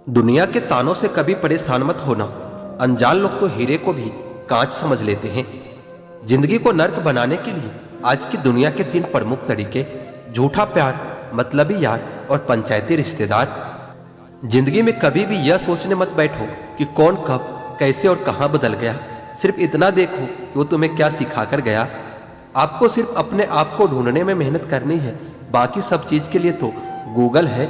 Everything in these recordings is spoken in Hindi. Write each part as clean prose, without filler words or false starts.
दुनिया के तानों से कभी परेशान मत होना। अनजान लोग तो हीरे को भी कांच समझ लेते हैं। जिंदगी को नर्क बनाने के लिए आज की दुनिया के 3 प्रमुख तरीके: झूठा प्यार, मतलबी यार और पंचायती रिश्तेदार। जिंदगी में कभी भी यह सोचने मत बैठो कि कौन कब कैसे और कहां बदल गया। सिर्फ इतना देखो कि वो तुम्हें क्या सिखा कर गया। आपको सिर्फ अपने आप को ढूंढने में मेहनत करनी है, बाकी सब चीज के लिए तो गूगल है।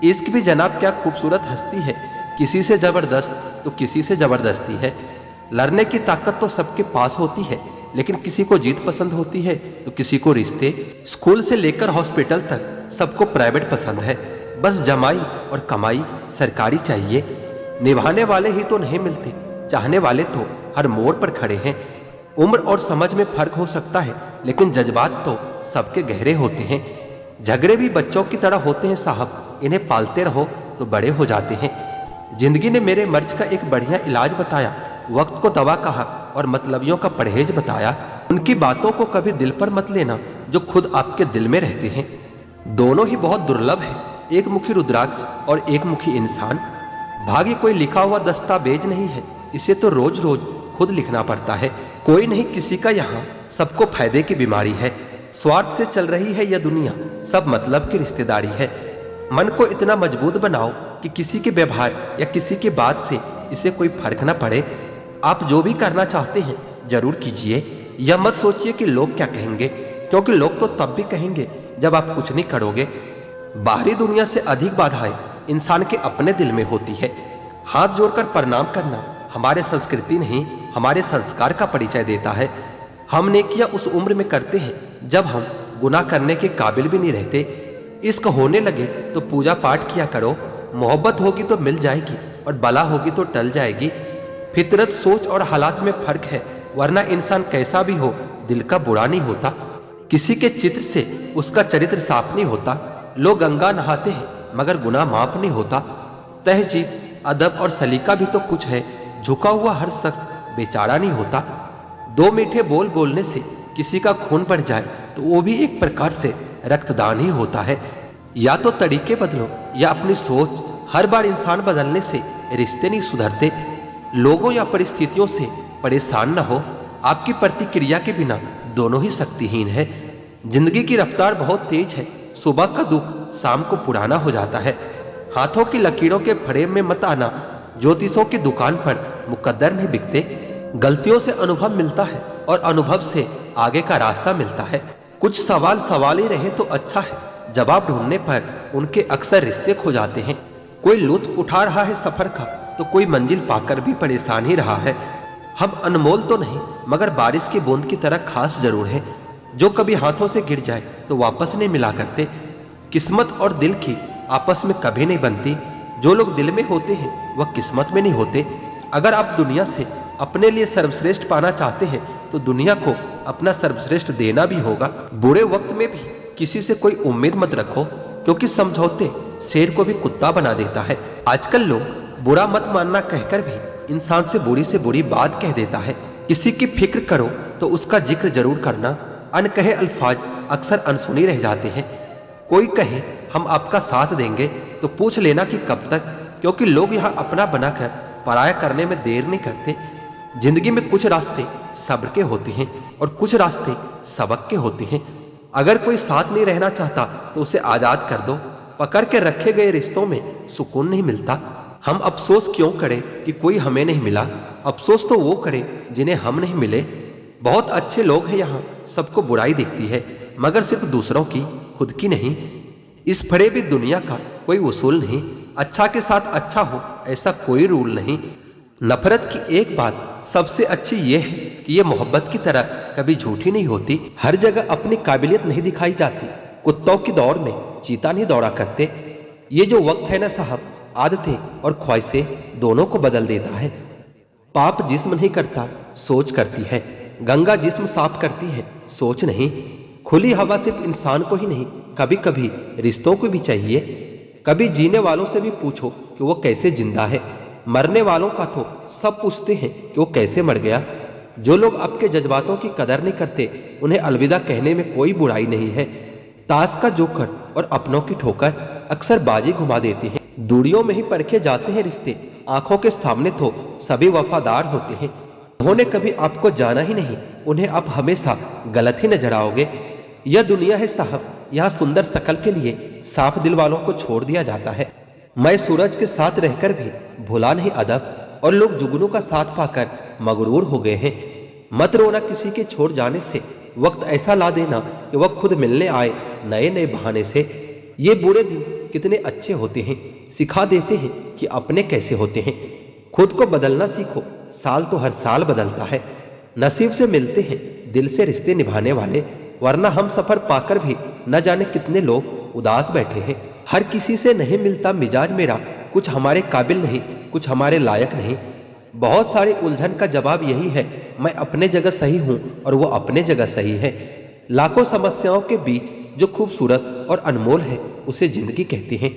इश्क भी जनाब क्या खूबसूरत हस्ती है, किसी से जबरदस्त तो किसी से जबरदस्ती है। लड़ने की ताकत तो सबके पास होती है, लेकिन किसी को जीत पसंद होती है तो किसी को रिश्ते। स्कूल से लेकर हॉस्पिटल तक सबको प्राइवेट पसंद है, बस जमाई और कमाई सरकारी चाहिए। निभाने वाले ही तो नहीं मिलते, चाहने वाले तो हर मोड़ पर खड़े हैं। उम्र और समझ में फर्क हो सकता है, लेकिन जज्बात तो सबके गहरे होते हैं। झगड़े भी बच्चों की तरह होते हैं साहब, इन्हें पालते रहो तो बड़े हो जाते हैं। जिंदगी ने मेरे मर्ज का एक बढ़िया इलाज बताया, वक्त को दवा कहा और मतलबियों का परहेज बताया। उनकी बातों को कभी दिल पर मत लेना जो खुद आपके दिल में रहते हैं। दोनों ही बहुत दुर्लभ है, एक मुखी रुद्राक्ष और एक मुखी इंसान। भाग्य कोई लिखा हुआ दस्तावेज नहीं है, इसे तो रोज रोज खुद लिखना पड़ता है। कोई नहीं किसी का यहाँ, सबको फायदे की बीमारी है। स्वार्थ से चल रही है यह दुनिया, सब मतलब की रिश्तेदारी है। मन को इतना मजबूत बनाओ कि किसी के व्यवहार या किसी की बात से इसे कोई फर्क ना पड़े। आप जो भी करना चाहते हैं जरूर कीजिए। यह मत सोचिए कि लोग क्या कहेंगे, क्योंकि लोग तो तब भी कहेंगे जब आप कुछ नहीं करोगे। बाहरी दुनिया से अधिक बाधाएं इंसान के अपने दिल में होती है। हाथ जोड़कर प्रणाम करना हमारे संस्कृति नहीं, हमारे संस्कार का परिचय देता है। हम नेकियां उस उम्र में करते हैं जब हम गुनाह करने के काबिल भी नहीं रहते। इश्क होने लगे तो पूजा पाठ किया करो। मोहब्बत होगी तो मिल जाएगी और बला होगी तो टल जाएगी। फितरत, सोच और हालात में फर्क है, वरना इंसान कैसा भी हो दिल का बुरा नहीं होता। किसी के चित्र से उसका चरित्र साफ नहीं होता। लोग गंगा नहाते हैं मगर गुनाह माफ नहीं होता। तहजीब, अदब और सलीका भी तो कुछ है, झुका हुआ हर शख्स बेचारा नहीं होता। 2 मीठे बोल बोलने से किसी का खून बढ़ जाए तो वो भी एक प्रकार से रक्तदान ही होता है। या तो तरीके बदलो या अपनी सोच। हर बार इंसान बदलने से रिश्ते नहीं सुधरते। लोगों या परिस्थितियों से परेशान न हो, आपकी प्रतिक्रिया के बिना दोनों ही शक्तिहीन है। जिंदगी की रफ्तार बहुत तेज है, सुबह का दुख शाम को पुराना हो जाता है। हाथों की लकीरों के फ्रेम में मत आना, ज्योतिषों की दुकान पर मुकद्दर नहीं बिकते। गलतियों से अनुभव मिलता है और अनुभव से आगे का रास्ता मिलता है। कुछ सवाल सवाल ही रहे तो अच्छा है, जवाब ढूंढने पर उनके अक्सर रिश्ते खो जाते हैं। कोई लुत्फ उठा रहा है सफर का तो कोई मंजिल पाकर भी परेशान ही रहा है। हम अनमोल तो नहीं मगर बारिश की बूंद की तरह खास जरूर है, जो कभी हाथों से गिर जाए तो वापस नहीं मिला करते। किस्मत और दिल की आपस में कभी नहीं बनती। जो लोग दिल में होते हैं वह किस्मत में नहीं होते। अगर आप दुनिया से अपने लिए सर्वश्रेष्ठ पाना चाहते हैं तो दुनिया को अपना सर्वश्रेष्ठ देना भी होगा। बुरे वक्त में भी किसी से कोई उम्मीद मत रखो, क्योंकि समझौते शेर को भी कुत्ता बना देता है। आजकल लोग बुरा मत मानना कहकर भी इंसान से बुरी बात कह देता है। किसी की फिक्र करो तो उसका जिक्र जरूर करना। अनकहे अल्फाज अक्सर अनसुनी रह जाते हैं। कोई कहे हम आपका साथ देंगे तो पूछ लेना कि कब तक, क्योंकि लोग यहाँ अपना बनाकर पराया करने में देर नहीं करते। जिंदगी में कुछ रास्ते सब्र के होते हैं और कुछ रास्ते सबक के होते हैं। अगर कोई साथ नहीं रहना चाहता तो उसे आजाद कर दो। पकड़ के रखे गए रिश्तों में सुकून नहीं मिलता। हम अफसोस क्यों करें कि कोई हमें नहीं मिला, अफसोस तो वो करे जिन्हें हम नहीं मिले। बहुत अच्छे लोग हैं यहाँ, सबको बुराई दिखती है मगर सिर्फ दूसरों की, खुद की नहीं। इस फड़े भी दुनिया का कोई उसूल नहीं, अच्छा के साथ अच्छा हो ऐसा कोई रूल नहीं। नफरत की एक बात सबसे अच्छी यह है कि यह मोहब्बत की तरह कभी झूठी नहीं होती। हर जगह अपनी काबिलियत नहीं दिखाई जाती। कुत्तों की दौड़ में चीता नहीं दौड़ा करते। ये जो वक्त है ना साहब, आदतें और ख्वाहिशें दोनों को बदल देता है। पाप जिस्म नहीं करता, सोच करती है। गंगा जिस्म साफ करती है, सोच नहीं। खुली हवा सिर्फ इंसान को ही नहीं, कभी कभी रिश्तों को भी चाहिए। कभी जीने वालों से भी पूछो कि वो कैसे जिंदा है। मरने वालों का तो सब पूछते हैं कि वो कैसे मर गया। जो लोग आपके जज्बातों की कदर नहीं करते उन्हें अलविदा कहने में कोई बुराई नहीं है। ताश का जोकर और अपनों की ठोकर अक्सर बाजी घुमा देती है। दूरियों में ही परखे जाते हैं रिश्ते, आंखों के सामने तो सभी वफादार होते हैं। उन्होंने कभी आपको जाना ही नहीं, उन्हें आप हमेशा गलत ही नजर आओगे। यह दुनिया है साहब, यहाँ सुंदर शकल के लिए साफ दिल वालों को छोड़ दिया जाता है। मैं सूरज के साथ रहकर भी भुला नहीं अदब, और लोग जुगनू का साथ पाकर मगरूर हो गए हैं। मत रोना किसी के छोड़ जाने से, वक्त ऐसा ला देना कि वह खुद मिलने आए नए नए बहाने से। ये बुरे दिन कितने अच्छे होते हैं, सिखा देते हैं कि अपने कैसे होते हैं। खुद को बदलना सीखो, साल तो हर साल बदलता है। नसीब से मिलते हैं दिल से रिश्ते निभाने वाले, वरना हम सफर पाकर भी न जाने कितने लोग उदास बैठे हैं। हर किसी से नहीं मिलता मिजाज मेरा, कुछ हमारे काबिल नहीं, कुछ हमारे लायक नहीं। बहुत सारी उलझन का जवाब यही है, मैं अपने जगह सही हूं और वो अपने जगह सही है। लाखों समस्याओं के बीच जो खूबसूरत और अनमोल है, उसे जिंदगी कहते हैं।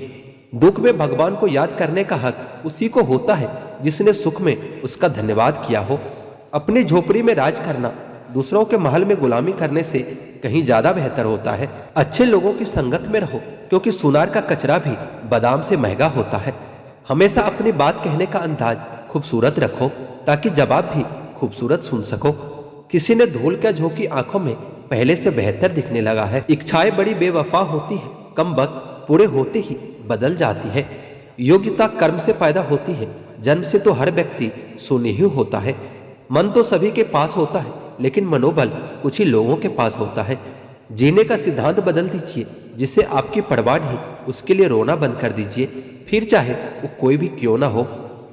दुख में भगवान को याद करने का हक उसी को होता है जिसने सुख में उसका धन्यवाद किया हो। अपनी झोपड़ी में राज करना दूसरों के महल में गुलामी करने से कहीं ज्यादा बेहतर होता है। अच्छे लोगों की संगत में रहो, क्योंकि सुनार का कचरा भी बादाम से महंगा होता है। हमेशा अपनी बात कहने का अंदाज खूबसूरत रखो, ताकि जवाब भी खूबसूरत सुन सको। किसी ने धूल क्या झोंकी आंखों में पहले से बेहतर दिखने लगा है। इच्छाएं बड़ी बेवफा होती है, कम वक्त पूरे होते ही बदल जाती है। योग्यता कर्म से पैदा होती है, जन्म से तो हर व्यक्ति शून्य ही होता है। मन तो सभी के पास होता है, लेकिन मनोबल कुछ ही लोगों के पास होता है। जीने का सिद्धांत बदल दीजिए, जिससे आपकी परवाह नहीं, उसके लिए रोना बंद कर दीजिए, फिर चाहे वो कोई भी क्यों ना हो।